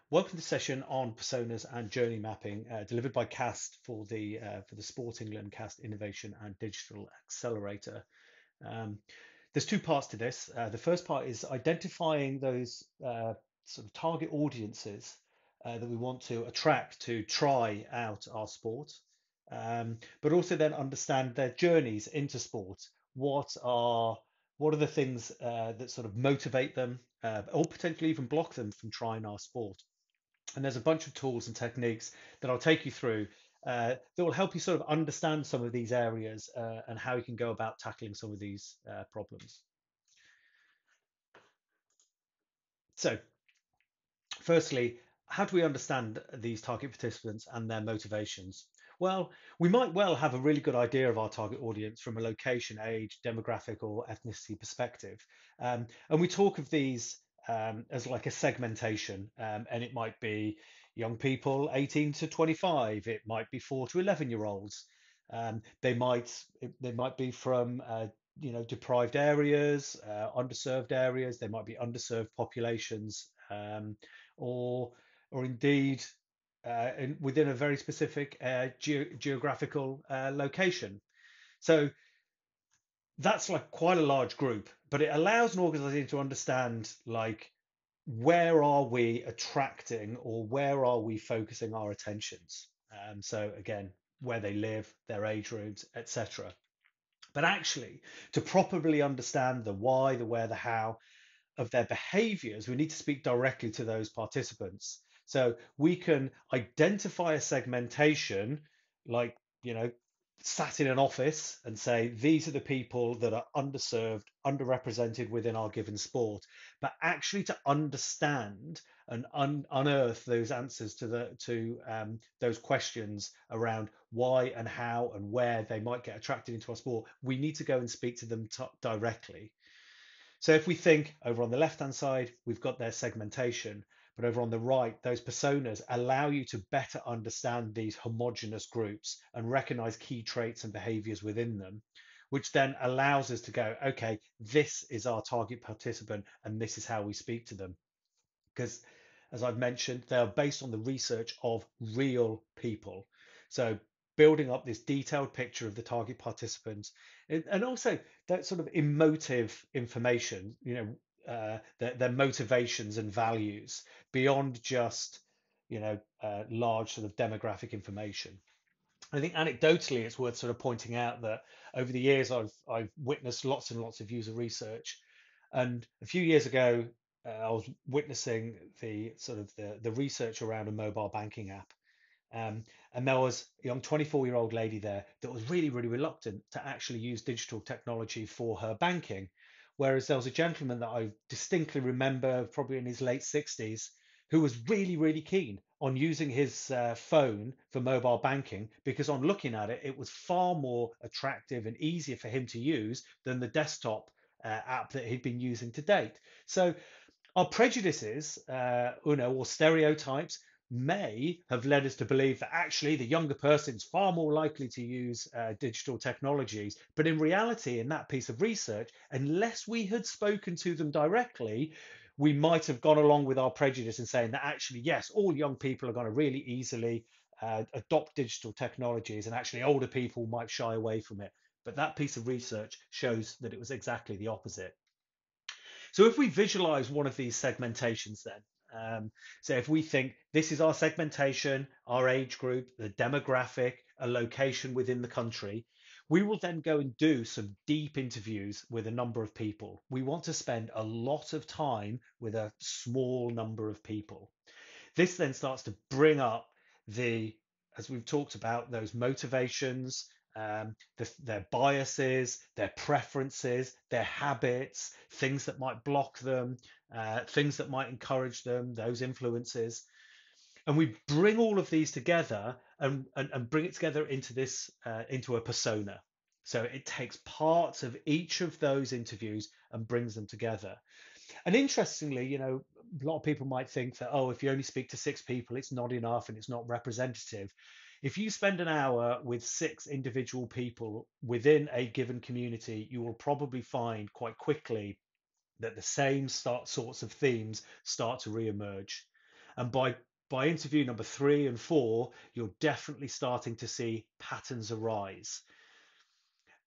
Welcome to the session on personas and journey mapping, delivered by CAST for the Sport England CAST Innovation and Digital Accelerator. Um, there's two parts to this. The first part is identifying those sort of target audiences that we want to attract to try out our sport, but also then understand their journeys into sport. What are what are the things that sort of motivate them, or potentially even block them from trying our sport? And there's a bunch of tools and techniques that I'll take you through that will help you sort of understand some of these areas and how you can go about tackling some of these problems. So, firstly, how do we understand these target participants and their motivations? Well, we might well have a really good idea of our target audience from a location, age, demographic, or ethnicity perspective. And we talk of these as like a segmentation, and it might be young people 18 to 25, it might be 4 to 11 year olds. They might be from deprived areas, underserved areas. They might be underserved populations, or indeed within a very specific geographical location. So that's like quite a large group, but it allows an organization to understand like where are we attracting or where are we focusing our attentions. So again, where they live, their age groups, etc. But actually, to properly understand the why, the where, the how, of their behaviors, we need to speak directly to those participants. So we can identify a segmentation like, sat in an office and say, these are the people that are underserved, underrepresented within our given sport, but actually to understand and unearth those answers to those questions around why and how and where they might get attracted into our sport, we need to go and speak to them directly. So if we think over on the left-hand side, we've got their segmentation, but over on the right, those personas allow you to better understand these homogeneous groups and recognize key traits and behaviors within them, which then allows us to go, okay, this is our target participant and this is how we speak to them. Because as I've mentioned, they are based on the research of real people. So building up this detailed picture of the target participants and also that sort of emotive information, their motivations and values beyond just, large sort of demographic information. I think anecdotally, it's worth sort of pointing out that over the years, I've witnessed lots and lots of user research, and a few years ago, I was witnessing the research around a mobile banking app, and there was a young 24-year-old lady there that was really, really reluctant to actually use digital technology for her banking. Whereas there was a gentleman that I distinctly remember, probably in his late 60s, who was really, really keen on using his phone for mobile banking because on looking at it, it was far more attractive and easier for him to use than the desktop app that he'd been using to date. So our prejudices, or stereotypes may have led us to believe that actually the younger person is far more likely to use digital technologies. But in reality, in that piece of research, unless we had spoken to them directly, we might have gone along with our prejudice and saying that actually, yes, all young people are going to really easily adopt digital technologies, and actually older people might shy away from it. But that piece of research shows that it was exactly the opposite. So if we visualize one of these segmentations then, so if we think this is our segmentation, our age group, the demographic, a location within the country, we will then go and do some deep interviews with a number of people. We want to spend a lot of time with a small number of people. This then starts to bring up as we've talked about, those motivations, their biases, their preferences, their habits, things that might block them, things that might encourage them, those influences. And we bring all of these together and bring it together into a persona. So it takes parts of each of those interviews and brings them together. And interestingly, a lot of people might think that, oh, if you only speak to six people, it's not enough and it's not representative. If you spend an hour with six individual people within a given community, you will probably find quite quickly that the same sorts of themes start to re-emerge. And by interview number 3 and 4, you're definitely starting to see patterns arise.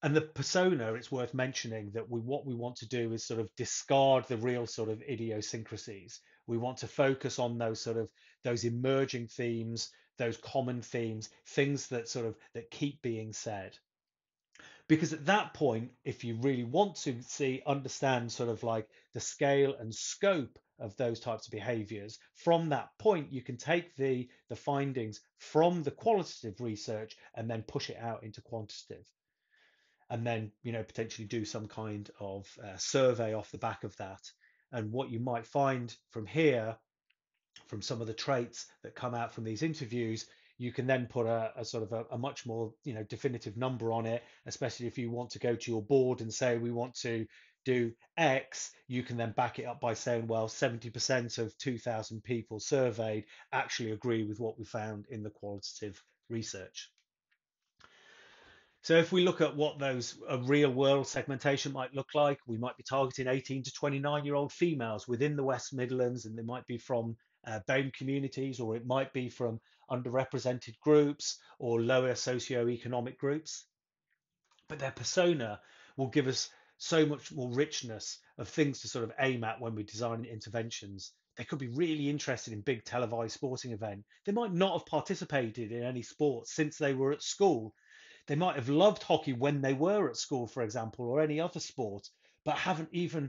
And the persona, it's worth mentioning that what we want to do is sort of discard the real sort of idiosyncrasies. We want to focus on those sort of those emerging themes, those common themes, things that sort of that keep being said. Because at that point, if you really want to understand sort of like the scale and scope of those types of behaviors, from that point you can take the findings from the qualitative research and then push it out into quantitative, and then potentially do some kind of survey off the back of that. And what you might find from here, from some of the traits that come out from these interviews, you can then put a sort of a much more definitive number on it. Especially if you want to go to your board and say we want to do X, you can then back it up by saying, well, 70% of 2,000 people surveyed actually agree with what we found in the qualitative research. So if we look at what those real world segmentation might look like, we might be targeting 18 to 29-year-old females within the West Midlands, and they might be from BAME communities, or it might be from underrepresented groups or lower socioeconomic groups. But their persona will give us so much more richness of things to sort of aim at when we're designing interventions. They could be really interested in big televised sporting event. They might not have participated in any sports since they were at school. They might have loved hockey when they were at school, for example, or any other sport, but haven't even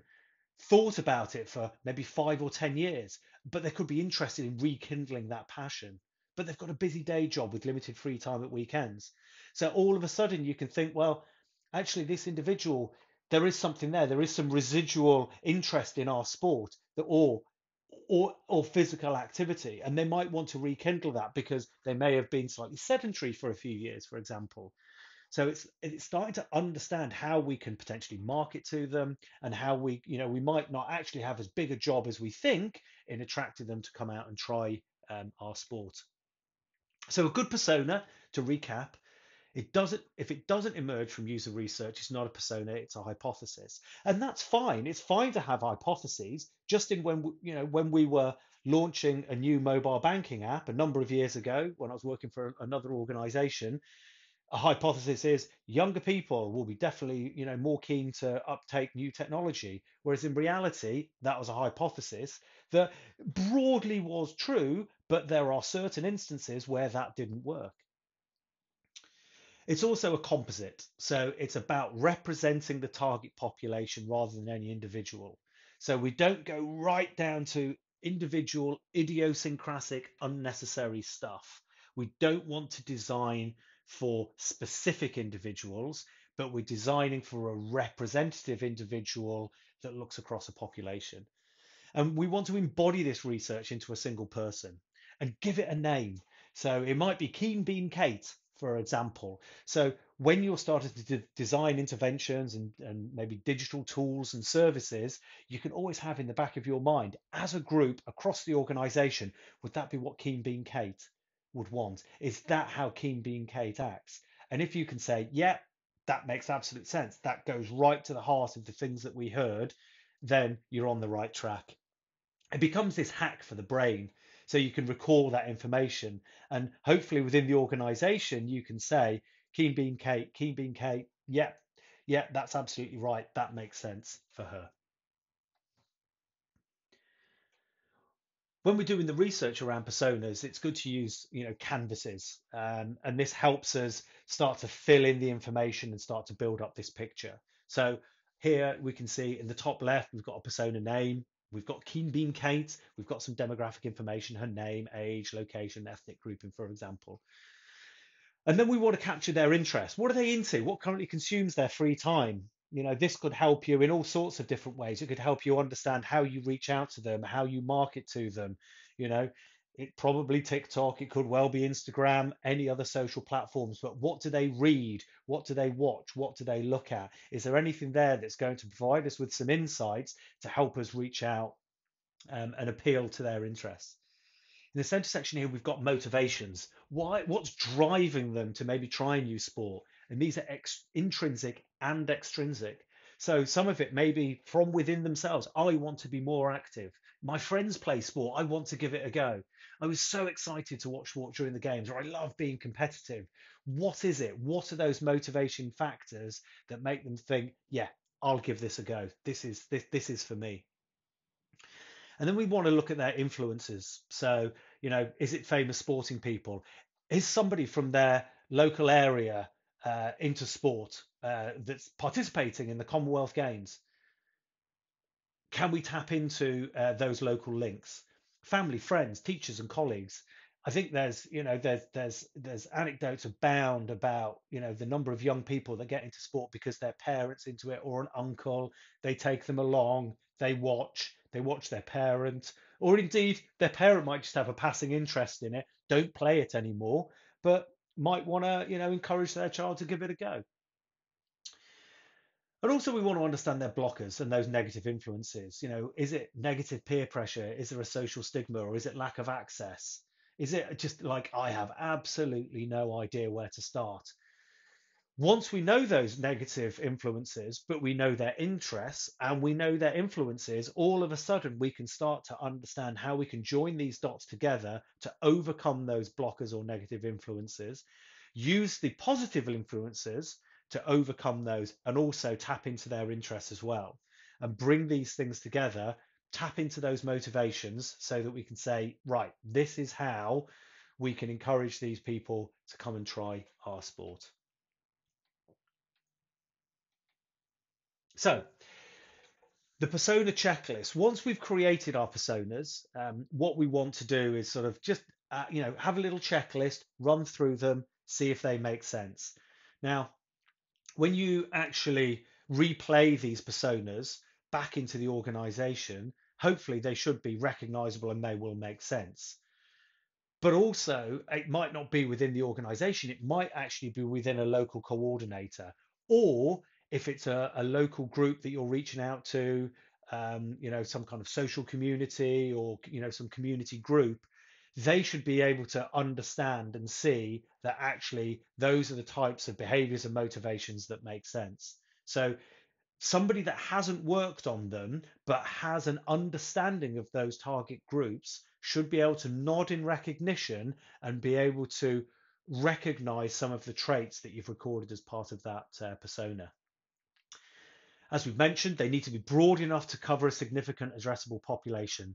thought about it for maybe 5 or 10 years. But they could be interested in rekindling that passion. But they've got a busy day job with limited free time at weekends. So all of a sudden you can think, well, actually, this individual, there is something there. There is some residual interest in our sport, that, or physical activity, and they might want to rekindle that because they may have been slightly sedentary for a few years, for example. So it's starting to understand how we can potentially market to them, and how we might not actually have as big a job as we think in attracting them to come out and try our sport. So a good persona, to recap, if it doesn't emerge from user research, it's not a persona, it's a hypothesis. And that's fine. It's fine to have hypotheses. Just in when we were launching a new mobile banking app a number of years ago, when I was working for another organization, a hypothesis is younger people will be definitely more keen to uptake new technology, whereas in reality that was a hypothesis that broadly was true, but there are certain instances where that didn't work. It's also a composite, so it's about representing the target population rather than any individual. So we don't go right down to individual idiosyncratic unnecessary stuff. We don't want to design for specific individuals, but we're designing for a representative individual that looks across a population. And we want to embody this research into a single person and give it a name. So it might be Keen Bean Kate, for example. So when you're starting to design interventions and maybe digital tools and services, you can always have in the back of your mind, as a group across the organization, would that be what Keen Bean Kate would want? Is that how Keen Bean Kate acts? And if you can say, yeah, that makes absolute sense, that goes right to the heart of the things that we heard, then you're on the right track. It becomes this hack for the brain, so you can recall that information, and hopefully within the organization you can say Keen Bean Kate, yep, that's absolutely right, that makes sense for her. When we're doing the research around personas, it's good to use canvases, and this helps us start to fill in the information and start to build up this picture. So here we can see in the top left we've got a persona name, we've got Keen Bean Kate, we've got some demographic information, her name, age, location, ethnic grouping, for example. And then we want to capture their interest. What are they into? What currently consumes their free time? This could help you in all sorts of different ways. It could help you understand how you reach out to them, how you market to them. You know, it probably TikTok, it could well be Instagram, any other social platforms. But what do they read? What do they watch? What do they look at? Is there anything there that's going to provide us with some insights to help us reach out and appeal to their interests? In the center section here, we've got motivations. What's driving them to maybe try a new sport? And these are intrinsic and extrinsic. So some of it may be from within themselves. I want to be more active. My friends play sport. I want to give it a go. I was so excited to watch sport during the games, or I love being competitive. What is it? What are those motivation factors that make them think, yeah, I'll give this a go. This is for me. And then we want to look at their influences. So, is it famous sporting people? Is somebody from their local area into sport that's participating in the Commonwealth Games? Can we tap into those local links? Family, friends, teachers, and colleagues. I think there's anecdotes abound about the number of young people that get into sport because their parents into it, or an uncle. They take them along. They watch their parent, or indeed their parent might just have a passing interest in it, don't play it anymore, but might want to encourage their child to give it a go. And also, we want to understand their blockers and those negative influences. Is it negative peer pressure? Is there a social stigma, or is it lack of access? Is it just like I have absolutely no idea where to start? Once we know those negative influences, but we know their interests and we know their influences, all of a sudden we can start to understand how we can join these dots together to overcome those blockers or negative influences, use the positive influences to overcome those, and also tap into their interests as well. And bring these things together, tap into those motivations so that we can say, right, this is how we can encourage these people to come and try our sport. So, the persona checklist. Once we've created our personas, what we want to do is sort of just have a little checklist, run through them, see if they make sense. Now, when you actually replay these personas back into the organization, hopefully they should be recognizable and they will make sense. But also, it might not be within the organization, it might actually be within a local coordinator. Or if it's a local group that you're reaching out to, some kind of social community, or some community group, they should be able to understand and see that actually those are the types of behaviors and motivations that make sense. So somebody that hasn't worked on them but has an understanding of those target groups should be able to nod in recognition and be able to recognize some of the traits that you've recorded as part of that persona. As we've mentioned, they need to be broad enough to cover a significant addressable population.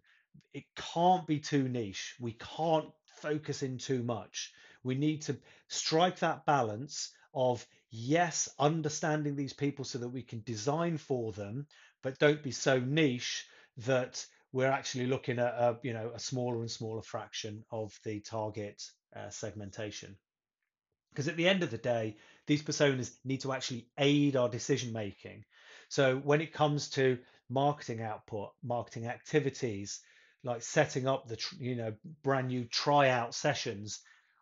It can't be too niche. We can't focus in too much. We need to strike that balance of, yes, understanding these people so that we can design for them, but don't be so niche that we're actually looking at a smaller and smaller fraction of the target segmentation. Because at the end of the day, these personas need to actually aid our decision making. So when it comes to marketing output, marketing activities, like setting up the brand new tryout sessions,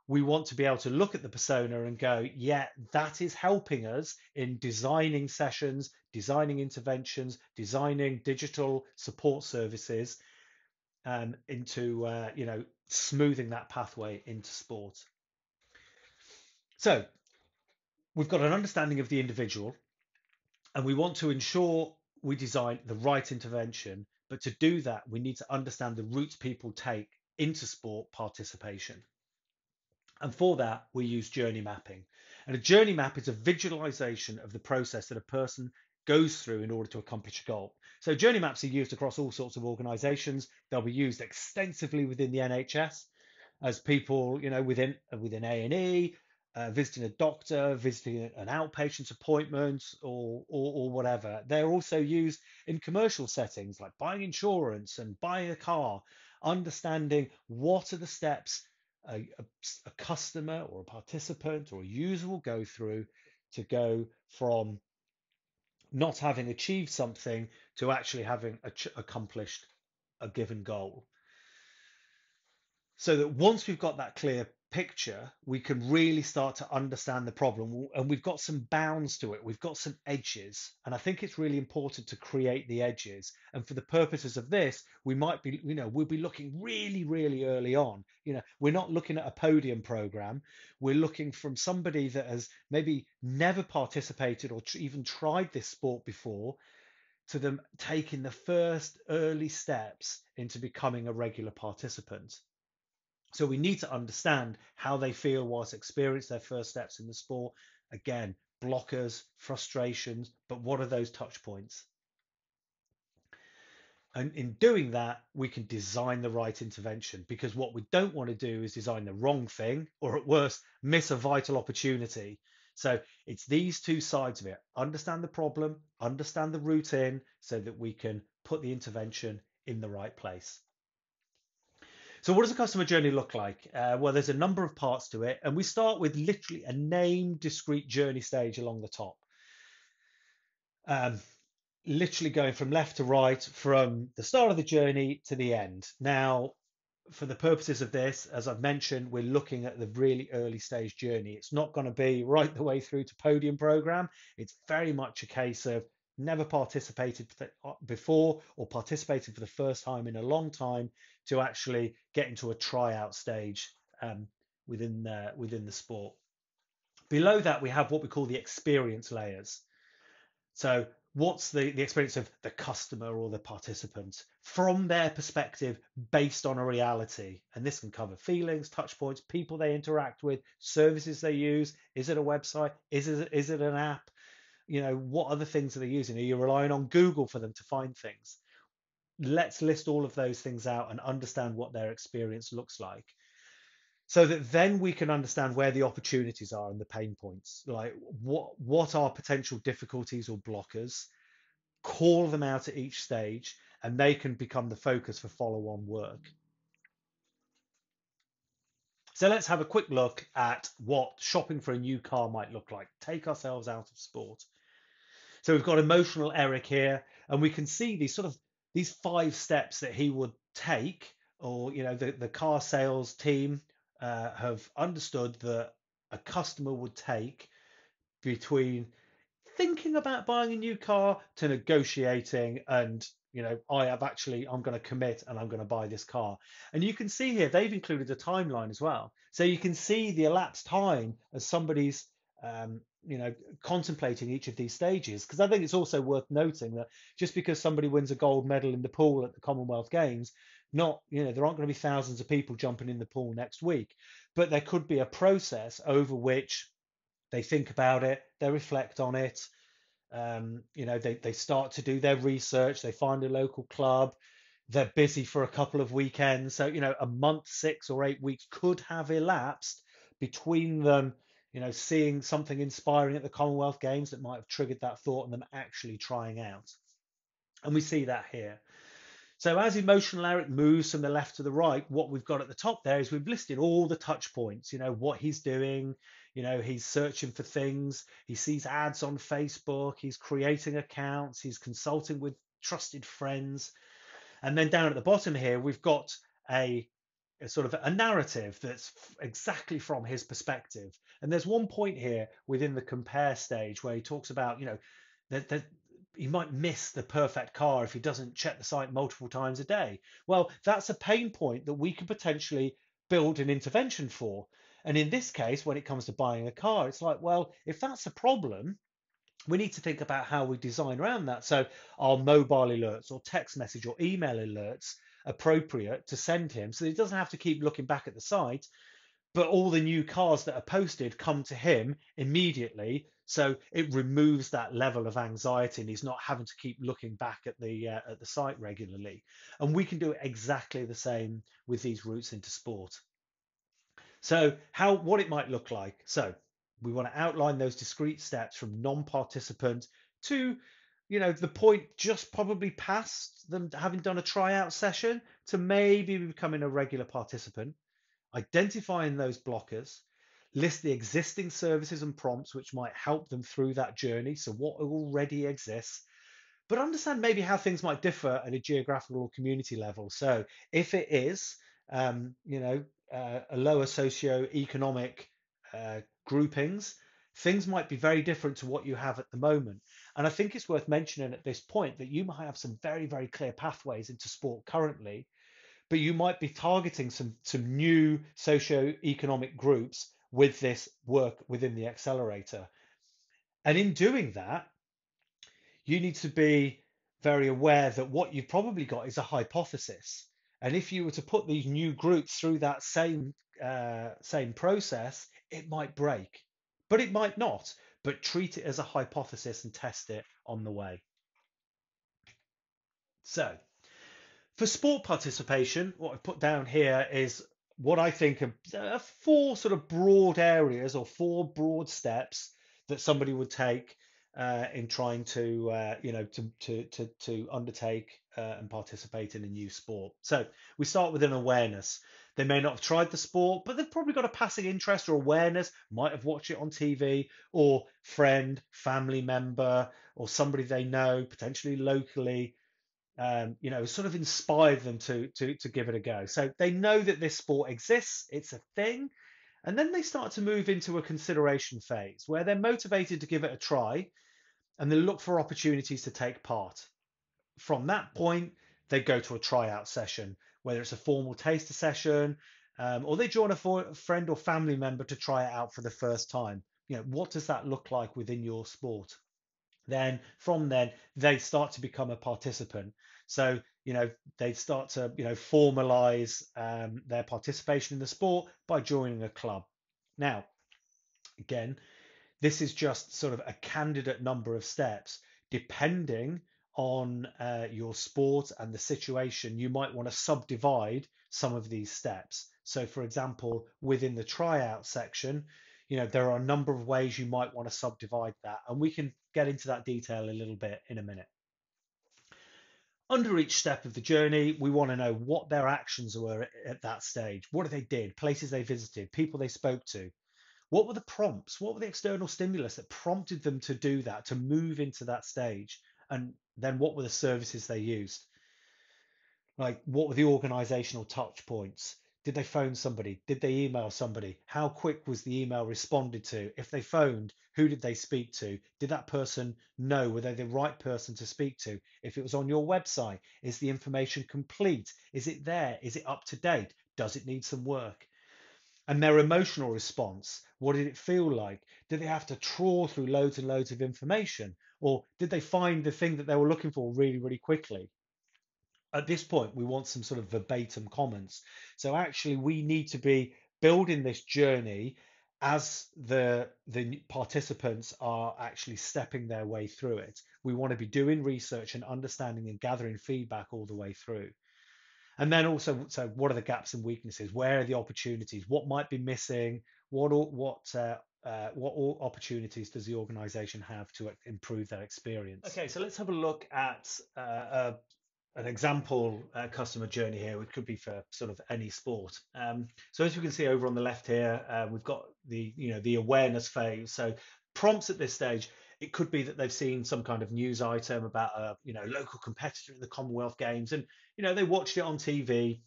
we want to be able to look at the persona and go, yeah, that is helping us in designing sessions, designing interventions, designing digital support services, into smoothing that pathway into sport. So we've got an understanding of the individual, and we want to ensure we design the right intervention. But to do that, we need to understand the routes people take into sport participation. And for that, we use journey mapping. And a journey map is a visualization of the process that a person goes through in order to accomplish a goal. So journey maps are used across all sorts of organizations. They'll be used extensively within the NHS as people, within A&E, visiting a doctor, visiting an outpatient appointment, or whatever. They're also used in commercial settings like buying insurance and buying a car, understanding what are the steps a customer or a participant or a user will go through to go from not having achieved something to actually having accomplished a given goal. So that once we've got that clear picture, we can really start to understand the problem. And we've got some bounds to it. We've got some edges. And I think it's really important to create the edges. And for the purposes of this, we might be, we'll be looking really, really early on. We're not looking at a podium program. We're looking from somebody that has maybe never participated or even tried this sport before, to them taking the first early steps into becoming a regular participant. So we need to understand how they feel whilst experiencing their first steps in the sport. Again, blockers, frustrations, but what are those touch points? And in doing that, we can design the right intervention, because what we don't want to do is design the wrong thing, or at worst, miss a vital opportunity. So it's these two sides of it. Understand the problem, understand the route in, so that we can put the intervention in the right place. So what does a customer journey look like? Well, there's a number of parts to it, and we start with literally a named discrete journey stage along the top. Um, Literally going from left to right, from the start of the journey to the end. Now, for the purposes of this, as I've mentioned, we're looking at the really early stage journey. It's not going to be right the way through to podium program. It's very much a case of never participated before, or participated for the first time in a long time, to actually get into a tryout stage within the sport. Below that, we have what we call the experience layers. So what's the experience of the customer or the participant from their perspective, based on a reality? And this can cover feelings, touch points, people they interact with, services they use. Is it a website? Is it an app? What other things are they using? Are you relying on Google for them to find things? Let's list all of those things out and understand what their experience looks like, so that then we can understand where the opportunities are and the pain points. Like, what are potential difficulties or blockers? Call them out at each stage, and they can become the focus for follow-on work. So let's have a quick look at what shopping for a new car might look like. Take ourselves out of sport. So we've got emotional Eric here, and we can see these 5 steps that he would take, or the car sales team have understood that a customer would take, between thinking about buying a new car to negotiating, and I'm going to commit and I'm going to buy this car. And you can see here they've included a timeline as well, so you can see the elapsed time as somebody's um, contemplating each of these stages. Because I think it's also worth noting that just because somebody wins a gold medal in the pool at the Commonwealth Games, not there aren't going to be thousands of people jumping in the pool next week, but there could be a process over which they think about it, they reflect on it, they start to do their research, they find a local club, they're busy for a couple of weekends. So, a month, 6 or 8 weeks could have elapsed between them, seeing something inspiring at the Commonwealth Games that might have triggered that thought, and them actually trying out. And we see that here. So as emotional Eric moves from the left to the right, what we've got at the top there is we've listed all the touch points, what he's doing. He's searching for things. He sees ads on Facebook. He's creating accounts. He's consulting with trusted friends. And then down at the bottom here, we've got a sort of a narrative that's exactly from his perspective. And there's one point here within the compare stage where he talks about, that he might miss the perfect car if he doesn't check the site multiple times a day. Well, that's a pain point that we could potentially build an intervention for. And in this case, when it comes to buying a car, it's like, well, if that's a problem, we need to think about how we design around that. So are mobile alerts or text message or email alerts appropriate to send him, so he doesn't have to keep looking back at the site, but all the new cars that are posted come to him immediately, so it removes that level of anxiety, and he's not having to keep looking back at the site regularly. And we can do exactly the same with these routes into sport. So what it might look like. So we want to outline those discrete steps from non-participant to, the point just probably past them having done a tryout session, to maybe becoming a regular participant, identifying those blockers, list the existing services and prompts which might help them through that journey. So what already exists, but understand maybe how things might differ at a geographical or community level. So if it is, lower socio-economic groupings, things might be very different to what you have at the moment. And I think it's worth mentioning at this point that you might have some very, very clear pathways into sport currently, but you might be targeting some new socio-economic groups with this work within the accelerator. And in doing that, you need to be very aware that what you've probably got is a hypothesis. And if you were to put these new groups through that same process, it might break, but it might not. But treat it as a hypothesis and test it on the way. So for sport participation, what I've put down here is what I think are four sort of broad areas or four broad steps that somebody would take in trying to, to undertake and participate in a new sport. So we start with an awareness. They may not have tried the sport, but they've probably got a passing interest or awareness, might have watched it on TV, or friend, family member, or somebody they know, potentially locally, sort of inspired them to give it a go. So they know that this sport exists, it's a thing, and then they start to move into a consideration phase where they're motivated to give it a try and they look for opportunities to take part. From that point, they go to a tryout session, whether it's a formal taster session, or they join a friend or family member to try it out for the first time. What does that look like within your sport? Then from then they start to become a participant. So they start to formalize their participation in the sport by joining a club. Now, again, this is just sort of a candidate number of steps. Depending on your sport and the situation, you might want to subdivide some of these steps. So for example, within the tryout section, there are a number of ways you might want to subdivide that, and we can get into that detail a little bit in a minute. Under each step of the journey, we want to know what their actions were at that stage, what they did, places they visited, people they spoke to. What were the prompts? What were the external stimulus that prompted them to do that, to move into that stage? And then what were the services they used? Like, what were the organizational touch points? Did they phone somebody? Did they email somebody? How quick was the email responded to? If they phoned, who did they speak to? Did that person know? Were they the right person to speak to? If it was on your website, is the information complete? Is it there? Is it up to date? Does it need some work? And their emotional response, what did it feel like? Did they have to trawl through loads and loads of information? Or did they find the thing that they were looking for really, really quickly? At this point, we want some sort of verbatim comments. So actually, we need to be building this journey as the participants are actually stepping their way through it. We want to be doing research and understanding and gathering feedback all the way through. And then also, so what are the gaps and weaknesses? Where are the opportunities? What might be missing? What opportunities does the organization have to improve that experience? Okay, so let's have a look at an example customer journey here, which could be for sort of any sport. So as you can see over on the left here, we've got the awareness phase. So prompts at this stage, it could be that they've seen some kind of news item about a local competitor in the Commonwealth Games, and they watched it on TV.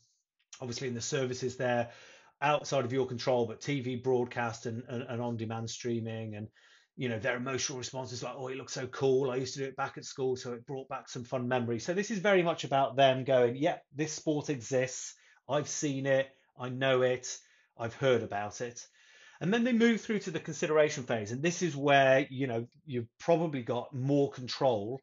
Obviously, in the services there outside of your control, but TV broadcast and on-demand streaming, and their emotional responses like, oh, it looks so cool. I used to do it back at school, so it brought back some fun memories. So this is very much about them going, yeah, this sport exists. I've seen it. I know it. I've heard about it. And then they move through to the consideration phase, and this is where you've probably got more control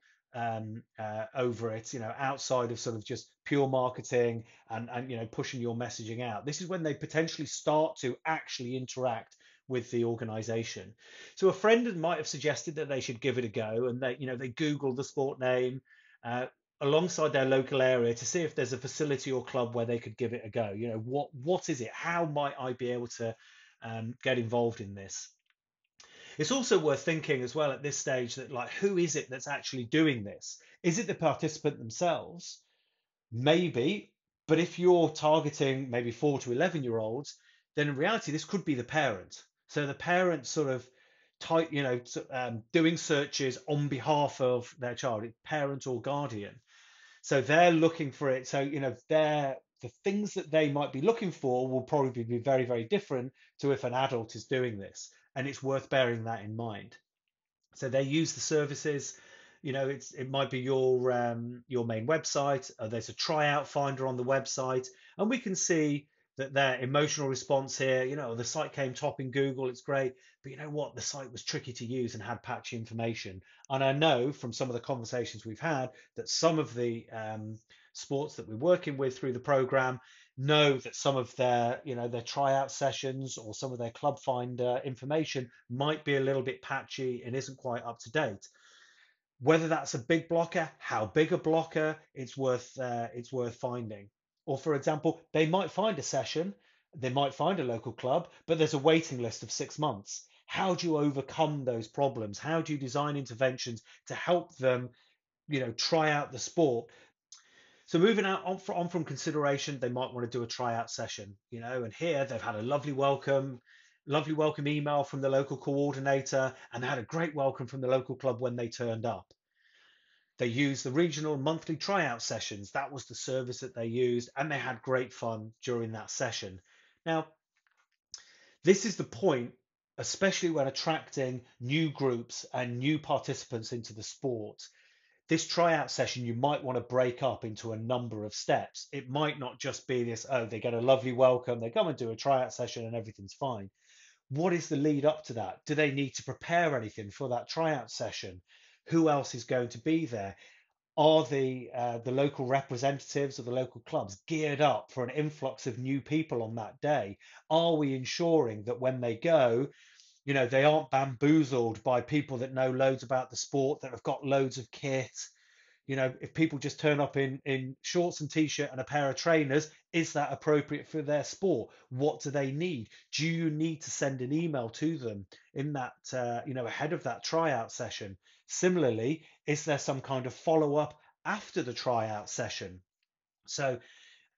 over it, outside of sort of just pure marketing and pushing your messaging out. This is when they potentially start to actually interact with the organization. So a friend might have suggested that they should give it a go, and they Google the sport name alongside their local area to see if there's a facility or club where they could give it a go. What is it? How might I be able to get involved in this? It's also worth thinking as well at this stage that, like, who is it that's actually doing this? Is it the participant themselves? Maybe, but if you're targeting maybe 4 to 11-year-olds, then in reality this could be the parent. So the parent sort of doing searches on behalf of their child, parent or guardian. So they're looking for it. So they're the things that they might be looking for will probably be very, very different to if an adult is doing this. And it's worth bearing that in mind. So they use the services. It might be your main website. There's a tryout finder on the website, and we can see that their emotional response here. The site came top in Google. It's great, but you know what? The site was tricky to use and had patchy information. And I know from some of the conversations we've had that some of the sports that we're working with through the program know that some of their tryout sessions or some of their club finder information might be a little bit patchy and isn't quite up to date. Whether that's a big blocker, how big a blocker, it's worth finding. Or for example, they might find a session, they might find a local club, but there's a waiting list of 6 months. How do you overcome those problems? How do you design interventions to help them, try out the sport? So moving out on from consideration, they might want to do a tryout session, and here they've had a lovely welcome email from the local coordinator, and they had a great welcome from the local club when they turned up. They used the regional monthly tryout sessions. That was the service that they used, and they had great fun during that session. Now, this is the point, especially when attracting new groups and new participants into the sport. This tryout session, you might want to break up into a number of steps. It might not just be this, oh, they get a lovely welcome, they come and do a tryout session and everything's fine. What is the lead up to that? Do they need to prepare anything for that tryout session? Who else is going to be there? Are the local representatives of the local clubs geared up for an influx of new people on that day? Are we ensuring that when they go, they aren't bamboozled by people that know loads about the sport, that have got loads of kit? If people just turn up in shorts and t-shirt and a pair of trainers, is that appropriate for their sport? What do they need? Do you need to send an email to them in that, ahead of that tryout session? Similarly, is there some kind of follow-up after the tryout session? So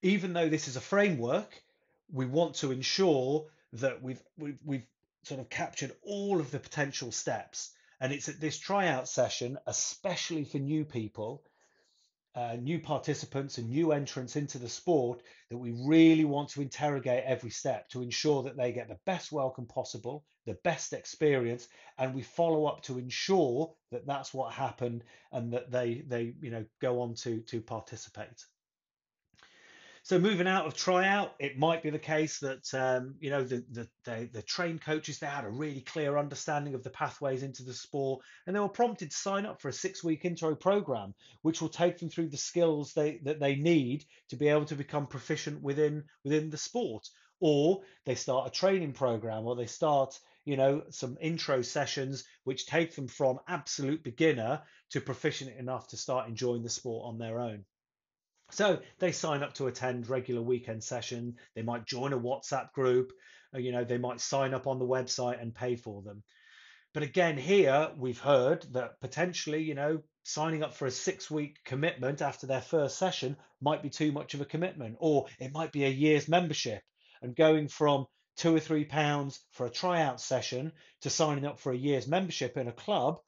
even though this is a framework, we want to ensure that we've sort of captured all of the potential steps. And it's at this tryout session, especially for new people, new participants and new entrants into the sport, that we really want to interrogate every step to ensure that they get the best welcome possible, the best experience, and we follow up to ensure that that's what happened and that they go on to participate. So moving out of tryout, it might be the case that the trained coaches, they had a really clear understanding of the pathways into the sport, and they were prompted to sign up for a 6-week intro program, which will take them through the skills that they need to be able to become proficient within the sport. Or they start a training program, or they start some intro sessions which take them from absolute beginner to proficient enough to start enjoying the sport on their own. So they sign up to attend regular weekend session. They might join a WhatsApp group. They might sign up on the website and pay for them. But again, here we've heard that potentially, signing up for a 6-week commitment after their first session might be too much of a commitment, or it might be a year's membership, and going from £2 or £3 for a tryout session to signing up for a year's membership in a club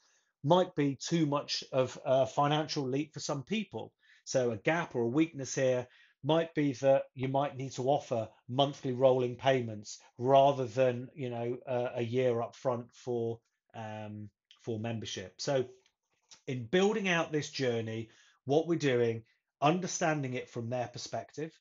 might be too much of a financial leap for some people. So a gap or a weakness here might be that you might need to offer monthly rolling payments rather than a year up front for membership. So in building out this journey, what we're doing, understanding it from their perspective,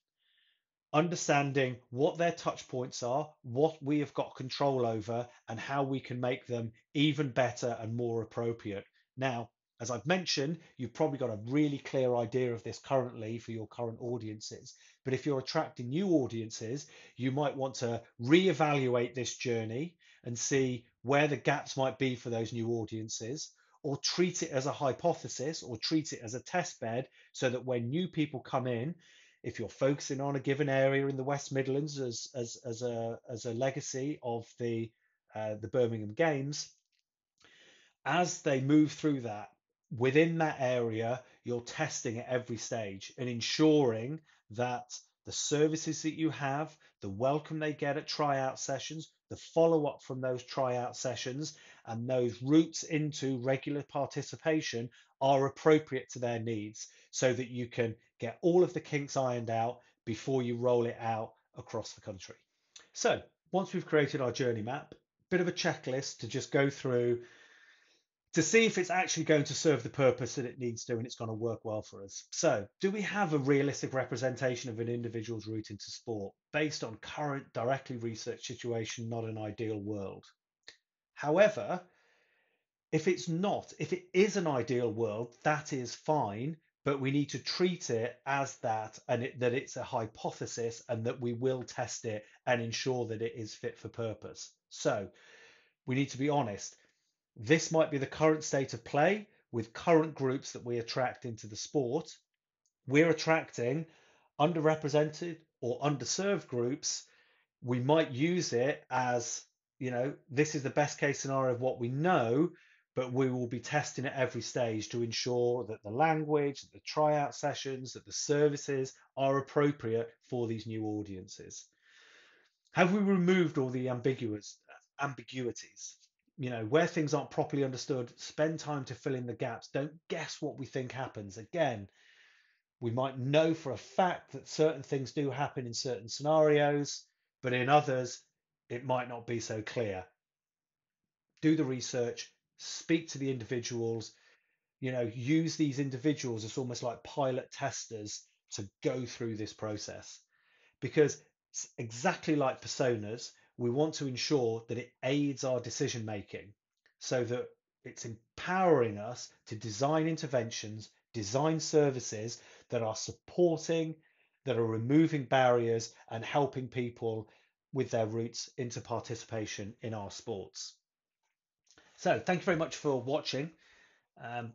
understanding what their touch points are, what we have got control over, and how we can make them even better and more appropriate. Now, as I've mentioned, you've probably got a really clear idea of this currently for your current audiences. But if you're attracting new audiences, you might want to reevaluate this journey and see where the gaps might be for those new audiences, or treat it as a hypothesis or treat it as a test bed so that when new people come in, if you're focusing on a given area in the West Midlands as a legacy of the Birmingham Games, as they move through that, within that area, you're testing at every stage and ensuring that the services that you have, the welcome they get at tryout sessions, the follow up from those tryout sessions, and those routes into regular participation are appropriate to their needs so that you can get all of the kinks ironed out before you roll it out across the country. So once we've created our journey map, bit of a checklist to just go through to see if it's actually going to serve the purpose that it needs to and it's going to work well for us. So, do we have a realistic representation of an individual's route into sport based on current directly researched situation, not an ideal world? However, if it is an ideal world, that is fine, but we need to treat it as that and that it's a hypothesis and that we will test it and ensure that it is fit for purpose. So, we need to be honest. This might be the current state of play with current groups that we attract into the sport. We're attracting underrepresented or underserved groups. We might use it as, this is the best case scenario of what we know, but we will be testing at every stage to ensure that the language, that the tryout sessions, that the services are appropriate for these new audiences. Have we removed all the ambiguities? Where things aren't properly understood, spend time to fill in the gaps. Don't guess what we think happens. Again, we might know for a fact that certain things do happen in certain scenarios, but in others, it might not be so clear. Do the research, speak to the individuals, use these individuals as almost like pilot testers to go through this process. Because exactly like personas, we want to ensure that it aids our decision making so that it's empowering us to design interventions, design services that are supporting, that are removing barriers and helping people with their routes into participation in our sports. So thank you very much for watching. Um,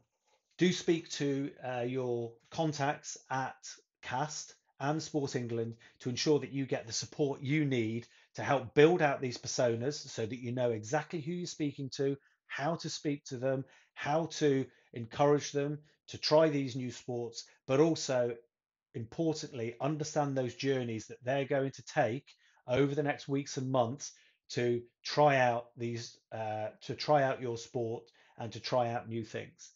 do speak to your contacts at CAST and Sport England to ensure that you get the support you need to help build out these personas so that you know exactly who you're speaking to, how to speak to them, how to encourage them to try these new sports, but also importantly, understand those journeys that they're going to take over the next weeks and months to try out your sport and to try out new things.